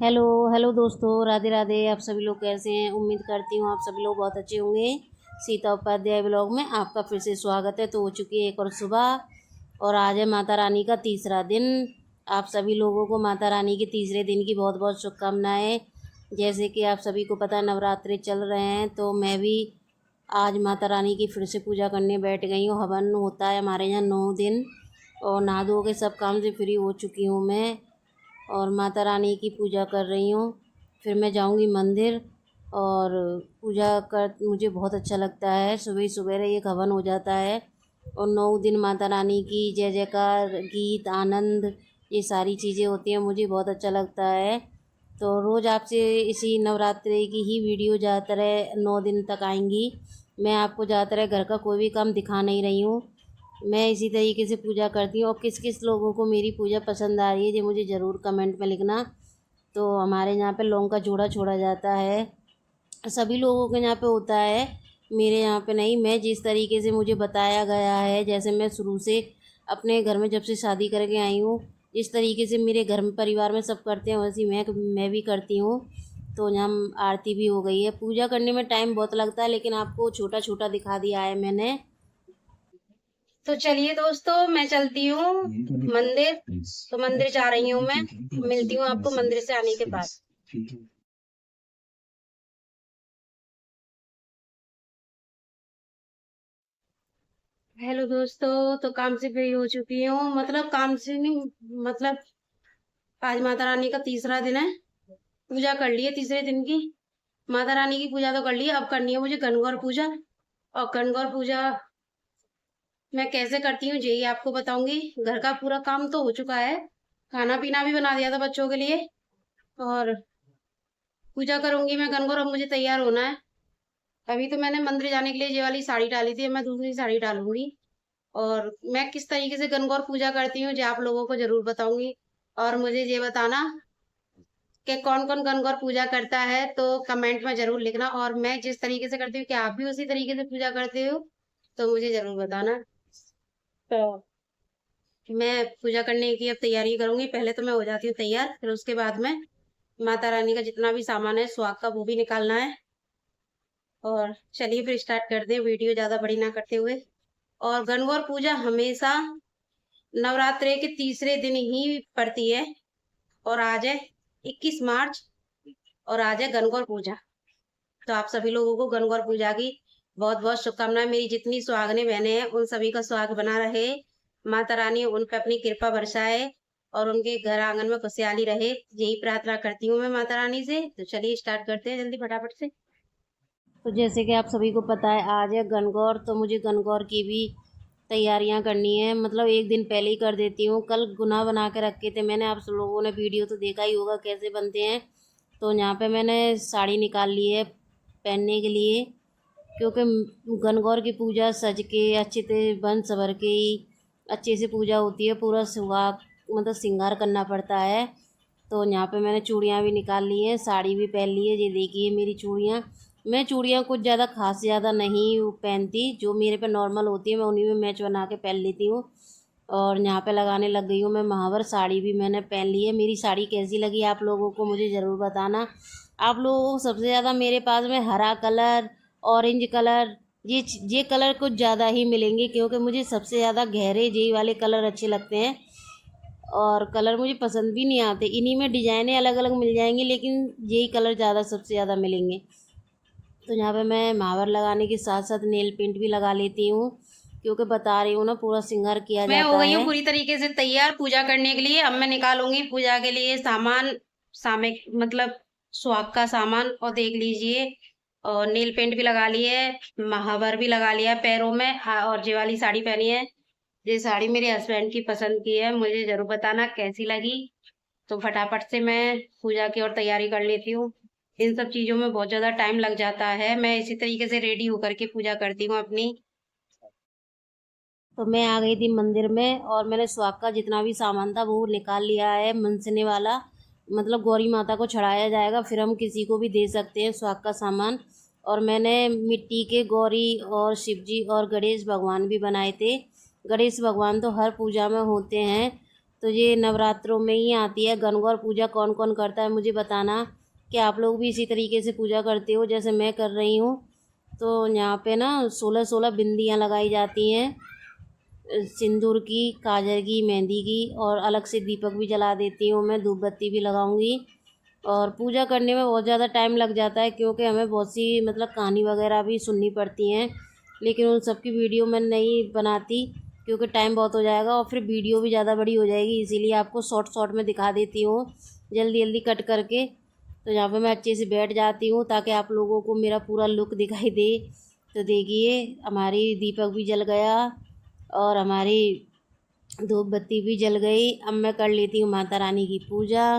Hello hello दोस्तों, राधे राधे। आप सभी लोग कैसे हैं? उम्मीद करती हूँ आप सभी लोग बहुत अच्छे होंगे। सीता उपाध्याय ब्लॉग में आपका फिर से स्वागत है। तो हो चुकी है एक और सुबह, और आज है माता रानी का तीसरा दिन। आप सभी लोगों को माता रानी के तीसरे दिन की बहुत बहुत शुभकामनाएं। जैसे कि आप सभी को पता है नवरात्रि चल रहे हैं, तो मैं भी आज माता रानी की फिर से पूजा करने बैठ गई हूँ। हवन होता है हमारे यहाँ 9 दिन, और नहा धो के सब काम से फ्री हो चुकी हूँ मैं, और माता रानी की पूजा कर रही हूँ। फिर मैं जाऊँगी मंदिर और पूजा कर, मुझे बहुत अच्छा लगता है। सुबह सुबह एक हवन हो जाता है और 9 दिन माता रानी की जय जयकार, गीत, आनंद, ये सारी चीज़ें होती हैं। मुझे बहुत अच्छा लगता है। तो रोज़ आपसे इसी नवरात्रि की ही वीडियो ज़्यादातर 9 दिन तक आएंगी। मैं आपको ज़्यादातर घर का कोई भी काम दिखा नहीं रही हूँ। मैं इसी तरीके से पूजा करती हूँ। और किस किस लोगों को मेरी पूजा पसंद आ रही है ये मुझे ज़रूर कमेंट में लिखना। तो हमारे यहाँ पे लौंग का जोड़ा छोड़ा जाता है, सभी लोगों के यहाँ पे होता है, मेरे यहाँ पे नहीं। मैं जिस तरीके से मुझे बताया गया है, जैसे मैं शुरू से अपने घर में जब से शादी करके आई हूँ, जिस तरीके से मेरे घर में परिवार में सब करते हैं वैसे मैं भी करती हूँ। तो यहाँ आरती भी हो गई है। पूजा करने में टाइम बहुत लगता है, लेकिन आपको छोटा छोटा दिखा दिया है मैंने। तो चलिए दोस्तों, मैं चलती हूँ मंदिर। तो मंदिर जा रही हूँ मैं, मिलती हूँ आपको मंदिर से आने के बाद। हेलो दोस्तों, तो काम से फ्री हो चुकी हूँ। मतलब काम से नहीं, मतलब आज माता रानी का तीसरा दिन है। पूजा कर ली है तीसरे दिन की। माता रानी की पूजा तो कर ली है, अब करनी है मुझे गणगौर पूजा। और गणगौर पूजा मैं कैसे करती हूँ यही आपको बताऊंगी। घर का पूरा काम तो हो चुका है, खाना पीना भी बना दिया था बच्चों के लिए, और पूजा करूंगी मैं गणगौर। अब मुझे तैयार होना है। अभी तो मैंने मंदिर जाने के लिए ये वाली साड़ी डाली थी, अब मैं दूसरी साड़ी डालूंगी। और मैं किस तरीके से गणगौर पूजा करती हूँ ये आप लोगों को जरूर बताऊंगी। और मुझे ये बताना कि कौन कौन गणगौर पूजा करता है, तो कमेंट में जरूर लिखना। और मैं जिस तरीके से करती हूँ क्या आप भी उसी तरीके से पूजा करते हो, तो मुझे जरूर बताना। तो मैं पूजा करने की अब तैयारी करूंगी। पहले तो मैं हो जाती हूँ तैयार, फिर उसके बाद में माता रानी का जितना भी सामान है सुहाग का वो भी निकालना है। और चलिए फिर स्टार्ट करते हैं, वीडियो ज्यादा बड़ी ना करते हुए। और गणगौर पूजा हमेशा नवरात्रि के तीसरे दिन ही पड़ती है। और आज है 21 मार्च, और आज है गणगौर पूजा। तो आप सभी लोगों को गणगौर पूजा की बहुत बहुत शुभकामनाएं। मेरी जितनी सुहागने बहनें हैं उन सभी का सुहाग बना रहे, माता रानी उन पर अपनी कृपा बरसाए, और उनके घर आंगन में खुशहाली रहे, यही प्रार्थना करती हूँ मैं माता रानी से। तो चलिए स्टार्ट करते हैं जल्दी फटाफट से। तो जैसे कि आप सभी को पता है आज है गणगौर, तो मुझे गणगौर की भी तैयारियां करनी है। मतलब एक दिन पहले ही कर देती हूँ। कल गुना बना के रखे थे मैंने, आप सब लोगों ने वीडियो तो देखा ही होगा कैसे बनते हैं। तो यहाँ पे मैंने साड़ी निकाल ली है पहनने के लिए, क्योंकि गणगौर की पूजा सज के अच्छे से बन सवर के ही अच्छे से पूजा होती है। पूरा सुहाग मतलब श्रृंगार करना पड़ता है। तो यहाँ पे मैंने चूड़ियाँ भी निकाल ली हैं, साड़ी भी पहन ली है। ये देखिए मेरी चूड़ियाँ। मैं चूड़ियाँ कुछ ज़्यादा खास ज़्यादा नहीं पहनती, जो मेरे पे नॉर्मल होती है मैं उन्हीं में मैच बना के पहन लेती हूँ। और यहाँ पे लगाने लग गई हूँ मैं महावर। साड़ी भी मैंने पहन ली है। मेरी साड़ी कैसी लगी आप लोगों को मुझे ज़रूर बताना। आप लोगों को सबसे ज़्यादा मेरे पास में हरा कलर, ऑरेंज कलर, ये कलर कुछ ज़्यादा ही मिलेंगे, क्योंकि मुझे सबसे ज़्यादा गहरे यही वाले कलर अच्छे लगते हैं। और कलर मुझे पसंद भी नहीं आते। इन्हीं में डिजाइनें अलग अलग मिल जाएंगी, लेकिन यही कलर ज़्यादा सबसे ज़्यादा मिलेंगे। तो यहाँ पे मैं महावर लगाने के साथ साथ नेल पेंट भी लगा लेती हूँ, क्योंकि बता रही हूँ ना पूरा श्रृंगार किया मैं हो जाता गई हूँ है। पूरी तरीके से तैयार पूजा करने के लिए। अब मैं निकालूंगी पूजा के लिए सामान, मतलब सुहाग का सामान। और देख लीजिए, और नेल पेंट भी लगा लिए, महावर भी लगा लिया पैरों में। हाँ, और ये वाली साड़ी पहनी है। ये साड़ी मेरे हस्बैंड की पसंद की है, मुझे जरूर बताना कैसी लगी। तो फटाफट से मैं पूजा की और तैयारी कर लेती हूँ। इन सब चीजों में बहुत ज्यादा टाइम लग जाता है। मैं इसी तरीके से रेडी होकर के पूजा करती हूँ अपनी। तो मैं आ गई थी मंदिर में, और मैंने सुहाग का जितना भी सामान था वो निकाल लिया है मनसने वाला। मतलब गौरी माता को चढ़ाया जाएगा, फिर हम किसी को भी दे सकते हैं सुहाग का सामान। और मैंने मिट्टी के गौरी और शिवजी और गणेश भगवान भी बनाए थे। गणेश भगवान तो हर पूजा में होते हैं, तो ये नवरात्रों में ही आती है। गणगौर पूजा कौन कौन करता है मुझे बताना कि आप लोग भी इसी तरीके से पूजा करते हो जैसे मैं कर रही हूँ। तो यहाँ पे ना 16 बिंदियाँ लगाई जाती हैं, सिंदूर की, काजल की, मेहंदी की, और अलग से दीपक भी जला देती हूँ मैं, धूप बत्ती भी लगाऊंगी। और पूजा करने में बहुत ज़्यादा टाइम लग जाता है क्योंकि हमें बहुत सी मतलब कहानी वगैरह भी सुननी पड़ती हैं, लेकिन उन सब की वीडियो मैं नहीं बनाती क्योंकि टाइम बहुत हो जाएगा और फिर वीडियो भी ज़्यादा बड़ी हो जाएगी, इसीलिए आपको शॉर्ट शॉर्ट में दिखा देती हूँ जल्दी जल्दी कट करके। तो यहाँ पे मैं अच्छे से बैठ जाती हूँ ताकि आप लोगों को मेरा पूरा लुक दिखाई दे। तो देखिए हमारी दीपक भी जल गया और हमारी धूप बत्ती भी जल गई। अब मैं कर लेती हूँ माता रानी की पूजा।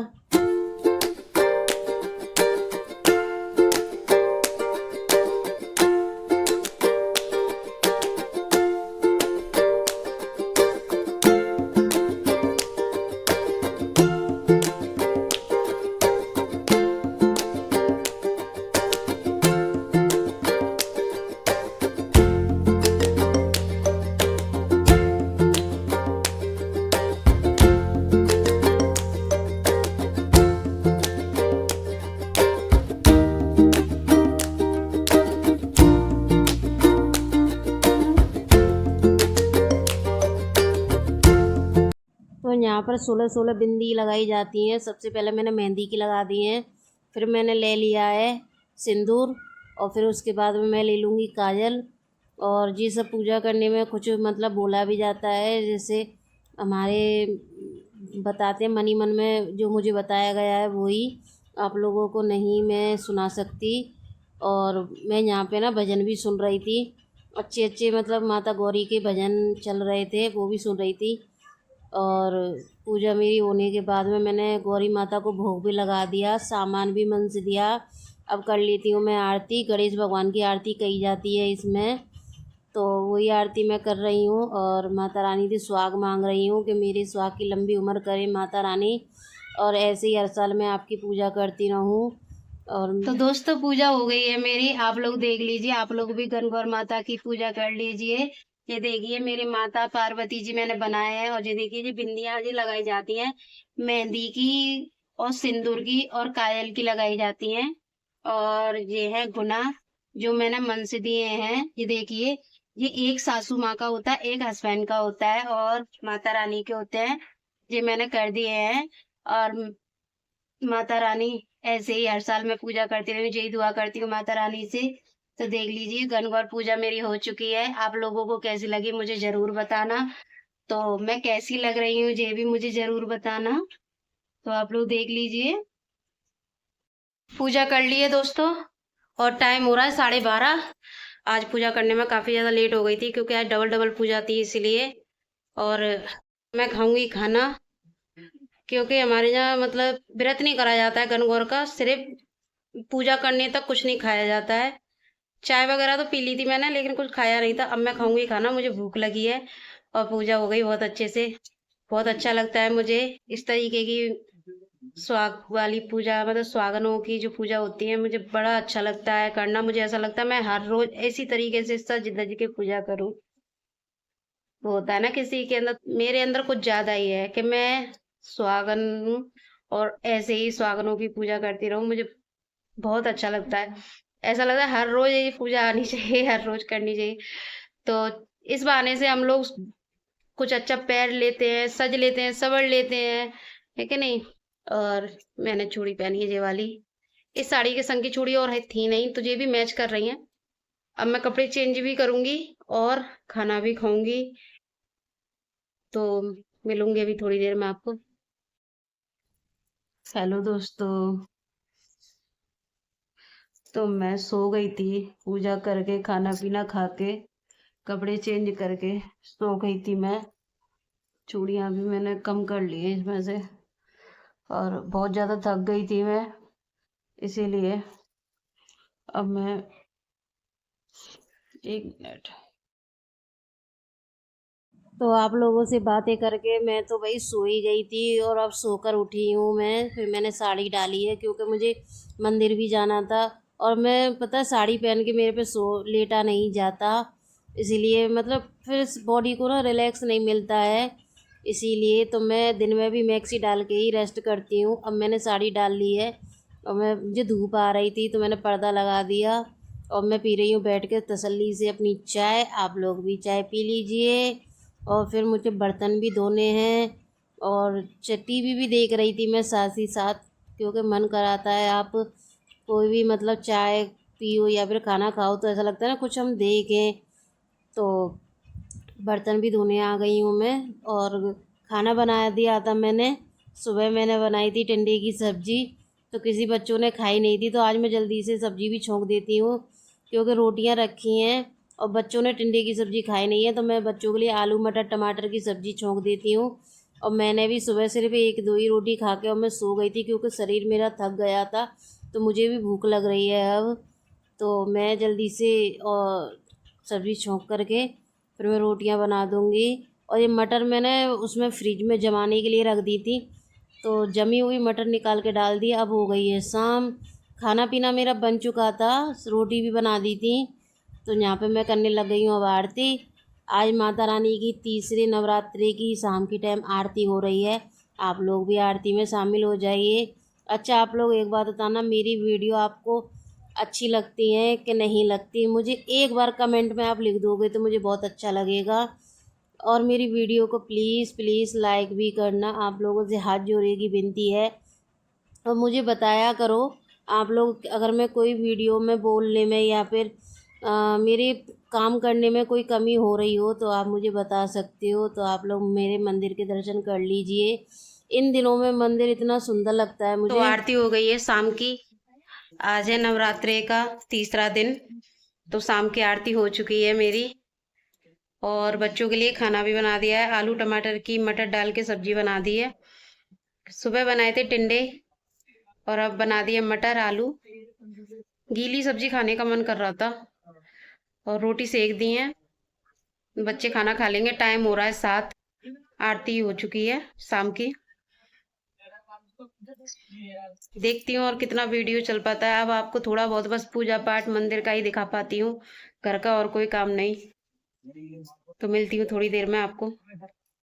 तो यहाँ पर 16 बिंदी लगाई जाती हैं। सबसे पहले मैंने मेहंदी की लगा दी है, फिर मैंने ले लिया है सिंदूर, और फिर उसके बाद में मैं ले लूँगी काजल। और ये सब पूजा करने में कुछ मतलब बोला भी जाता है, जैसे हमारे बताते हैं मनी मन में जो मुझे बताया गया है वही आप लोगों को नहीं मैं सुना सकती। और मैं यहाँ पे ना भजन भी सुन रही थी, अच्छे अच्छे मतलब माता गौरी के भजन चल रहे थे, वो भी सुन रही थी। और पूजा मेरी होने के बाद में मैंने गौरी माता को भोग भी लगा दिया, सामान भी मन से दिया। अब कर लेती हूँ मैं आरती। गणेश भगवान की आरती कही जाती है इसमें, तो वही आरती मैं कर रही हूँ और माता रानी से सुहाग मांग रही हूँ कि मेरे सुहाग की लंबी उम्र करे माता रानी, और ऐसे ही हर साल मैं आपकी पूजा करती रहूँ। और तो दोस्तों पूजा हो गई है मेरी, आप लोग देख लीजिए, आप लोग भी गणगौर माता की पूजा कर लीजिए। ये देखिए मेरी माता पार्वती जी मैंने बनाए हैं, और ये देखिए जी बिंदियाँ जी लगाई जाती हैं, मेहंदी की और सिंदूर की और काजल की लगाई जाती हैं। और ये है गुना जो मैंने मन से दिए हैं। ये देखिए ये एक सासू माँ का होता है, एक हस्बैंड का होता है, और माता रानी के होते हैं। ये मैंने कर दिए हैं। और माता रानी ऐसे ही हर साल मैं पूजा करती रहूं, यही दुआ करती हूँ माता रानी से। तो देख लीजिए गणगौर पूजा मेरी हो चुकी है। आप लोगों को कैसी लगी मुझे जरूर बताना। तो मैं कैसी लग रही हूँ ये भी मुझे जरूर बताना। तो आप लोग देख लीजिए, पूजा कर लिए दोस्तों, और टाइम हो रहा है 12:30। आज पूजा करने में काफी ज्यादा लेट हो गई थी क्योंकि आज डबल डबल पूजा थी इसलिए। और मैं खाऊंगी खाना क्योंकि हमारे यहाँ मतलब व्रत नहीं करा जाता है गणगौर का, सिर्फ पूजा करने तक कुछ नहीं खाया जाता है। चाय वगैरह तो पी ली थी मैंने, लेकिन कुछ खाया नहीं था। अब मैं खाऊंगी खाना, मुझे भूख लगी है। और पूजा हो गई बहुत अच्छे से। बहुत अच्छा लगता है मुझे इस तरीके की स्वाग वाली पूजा, मतलब स्वागनों की जो पूजा होती है, मुझे बड़ा अच्छा लगता है करना। मुझे ऐसा लगता है मैं हर रोज इसी तरीके से सज धज के पूजा करूं। वो होता है ना किसी के अंदर, मेरे अंदर कुछ ज्यादा ही है कि मैं स्वागन हूं, और ऐसे ही स्वागनों की पूजा करती रहूं। मुझे बहुत अच्छा लगता है। ऐसा लगता है हर रोज ये पूजा आनी चाहिए, हर रोज करनी चाहिए। तो इस बहाने से हम लोग कुछ अच्छा पैर लेते हैं, सज लेते हैं, सवर लेते हैं, है कि नहीं। और मैंने चूड़ी पहनी है ये वाली, इस साड़ी के संग की चूड़ी और थी नहीं, तो ये भी मैच कर रही है। अब मैं कपड़े चेंज भी करूंगी और खाना भी खाऊंगी। तो मिलूंगी अभी थोड़ी देर में आपको। हेलो दोस्तों, तो मैं सो गई थी पूजा करके, खाना पीना खा के, कपड़े चेंज करके सो गई थी मैं। चूड़ियाँ भी मैंने कम कर ली है इसमें से, और बहुत ज़्यादा थक गई थी मैं, इसीलिए अब मैं, एक मिनट। तो आप लोगों से बातें करके मैं तो भाई सो ही गई थी, और अब सोकर उठी हूँ मैं। फिर मैंने साड़ी डाली है क्योंकि मुझे मंदिर भी जाना था, और मैं पता है साड़ी पहन के मेरे पे सो लेटा नहीं जाता, इसीलिए मतलब फिर इस बॉडी को ना रिलैक्स नहीं मिलता है। इसीलिए तो मैं दिन में भी मैक्सी डाल के ही रेस्ट करती हूँ। अब मैंने साड़ी डाल ली है और मुझे धूप आ रही थी तो मैंने पर्दा लगा दिया और मैं पी रही हूँ बैठ के तसल्ली से अपनी चाय। आप लोग भी चाय पी लीजिए। और फिर मुझे बर्तन भी धोने हैं और टीवी भी देख रही थी मैं साथ ही साथ, क्योंकि मन कराता है आप कोई भी मतलब चाय पियो या फिर खाना खाओ तो ऐसा लगता है ना कुछ हम देखें। तो बर्तन भी धोने आ गई हूँ मैं और खाना बना दिया था मैंने। सुबह मैंने बनाई थी टिंडे की सब्ज़ी, तो किसी बच्चों ने खाई नहीं थी तो आज मैं जल्दी से सब्ज़ी भी छोंक देती हूँ, क्योंकि रोटियाँ रखी हैं और बच्चों ने टिंडे की सब्ज़ी खाई नहीं है तो मैं बच्चों के लिए आलू मटर टमाटर की सब्ज़ी छोंक देती हूँ। और मैंने भी सुबह सिर्फ एक दो ही रोटी खा के और मैं सो गई थी, क्योंकि शरीर मेरा थक गया था तो मुझे भी भूख लग रही है अब। तो मैं जल्दी से और सब्ज़ी छोंक करके फिर मैं रोटियां बना दूंगी। और ये मटर मैंने उसमें फ्रिज में जमाने के लिए रख दी थी, तो जमी हुई मटर निकाल के डाल दी। अब हो गई है शाम, खाना पीना मेरा बन चुका था, रोटी भी बना दी थी। तो यहाँ पे मैं करने लग गई हूँ अब आरती। आज माता रानी की तीसरे नवरात्रि की शाम की टाइम आरती हो रही है। आप लोग भी आरती में शामिल हो जाइए। अच्छा, आप लोग एक बात बताना, मेरी वीडियो आपको अच्छी लगती है कि नहीं लगती, मुझे एक बार कमेंट में आप लिख दोगे तो मुझे बहुत अच्छा लगेगा। और मेरी वीडियो को प्लीज़ प्लीज़ लाइक भी करना, आप लोगों से हाथ जोड़ने की विनती है। और मुझे बताया करो आप लोग, अगर मैं कोई वीडियो में बोलने में या फिर मेरे काम करने में कोई कमी हो रही हो तो आप मुझे बता सकते हो। तो आप लोग मेरे मंदिर के दर्शन कर लीजिए। इन दिनों में मंदिर इतना सुंदर लगता है तो मुझे। आरती हो गई है शाम की। आज है नवरात्रि का तीसरा दिन, तो शाम की आरती हो चुकी है मेरी। और बच्चों के लिए खाना भी बना दिया है, आलू टमाटर की मटर डाल के सब्जी बना दी है। सुबह बनाए थे टिंडे और अब बना दिए मटर आलू। गीली सब्जी खाने का मन कर रहा था और रोटी सेक दी है। बच्चे खाना खा लेंगे, टाइम हो रहा है 7। आरती हो चुकी है शाम की। देखती हूँ और कितना वीडियो चल पाता है। अब आपको थोड़ा बहुत बस पूजा पाठ मंदिर का ही दिखा पाती हूँ, घर का और कोई काम नहीं। तो मिलती हूँ थोड़ी देर में आपको।